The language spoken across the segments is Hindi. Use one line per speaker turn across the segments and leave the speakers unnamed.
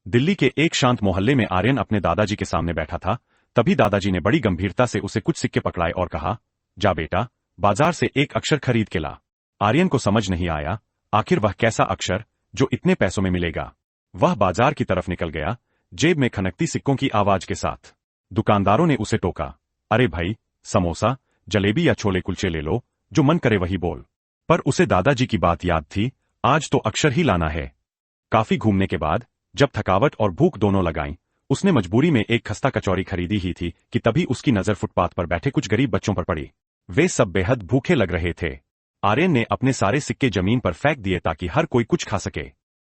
दिल्ली के एक शांत मोहल्ले में आर्यन अपने दादाजी के सामने बैठा था। तभी दादाजी ने बड़ी गंभीरता से उसे कुछ सिक्के पकड़ाए और कहा, जा बेटा, बाजार से एक अक्षर खरीद के ला। आर्यन को समझ नहीं आया, आखिर वह कैसा अक्षर जो इतने पैसों में मिलेगा। वह बाजार की तरफ निकल गया, जेब में खनकती सिक्कों की आवाज के साथ। दुकानदारों ने उसे टोका, अरे भाई, समोसा, जलेबी या छोले कुलचे ले लो, जो मन करे वही बोल। पर उसे दादाजी की बात याद थी, आज तो अक्षर ही लाना है। काफी घूमने के बाद जब थकावट और भूख दोनों लगाई, उसने मजबूरी में एक खस्ता कचौरी खरीदी ही थी कि तभी उसकी नजर फुटपाथ पर बैठे कुछ गरीब बच्चों पर पड़ी। वे सब बेहद भूखे लग रहे थे। आर्यन ने अपने सारे सिक्के जमीन पर फेंक दिए ताकि हर कोई कुछ खा सके।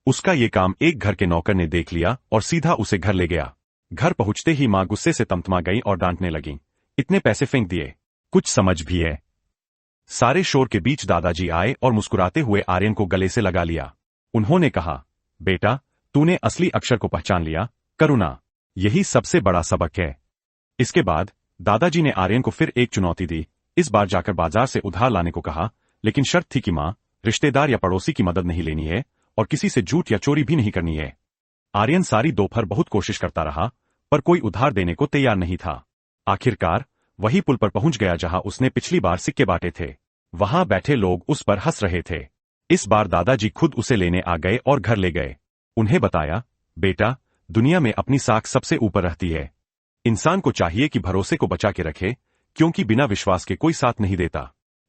उसका ये काम एक घर के नौकर ने देख लिया और सीधा उसे घर ले गया। घर पहुंचते ही मां गुस्से से तमतमा गई और डांटने लगी, इतने पैसे फेंक दिए, कुछ समझ भी है। सारे शोर के बीच दादाजी आए और मुस्कुराते हुए आर्यन को गले से लगा लिया। उन्होंने कहा, बेटा, तूने असली अक्षर को पहचान लिया, करुणा, यही सबसे बड़ा सबक है। इसके बाद दादाजी ने आर्यन को फिर एक चुनौती दी। इस बार जाकर बाजार से उधार लाने को कहा, लेकिन शर्त थी कि मां, रिश्तेदार या पड़ोसी की मदद नहीं लेनी है और किसी से झूठ या चोरी भी नहीं करनी है। आर्यन सारी दोपहर बहुत कोशिश करता रहा, पर कोई उधार देने को तैयार नहीं था। आखिरकार वही पुल पर पहुंच गया जहां उसने पिछली बार सिक्के बांटे थे। वहां बैठे लोग उस पर हंस रहे थे। इस बार दादाजी खुद उसे लेने आ गए और घर ले गए। उन्हें बताया, बेटा, दुनिया में अपनी साख सबसे ऊपर रहती है। इंसान को चाहिए कि भरोसे को बचा के रखे, क्योंकि बिना विश्वास के कोई साथ नहीं देता।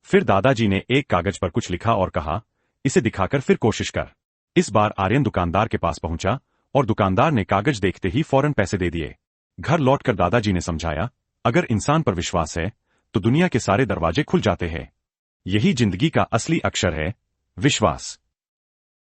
फिर दादाजी ने एक कागज पर कुछ लिखा और कहा, इसे दिखाकर फिर कोशिश कर। इस बार आर्यन दुकानदार के पास पहुंचा और दुकानदार ने कागज देखते ही फौरन पैसे दे दिए। घर लौटकर दादाजी ने समझाया, अगर इंसान पर विश्वास है तो दुनिया के सारे दरवाजे खुल जाते हैं। यही जिंदगी का असली अक्षर है, विश्वास।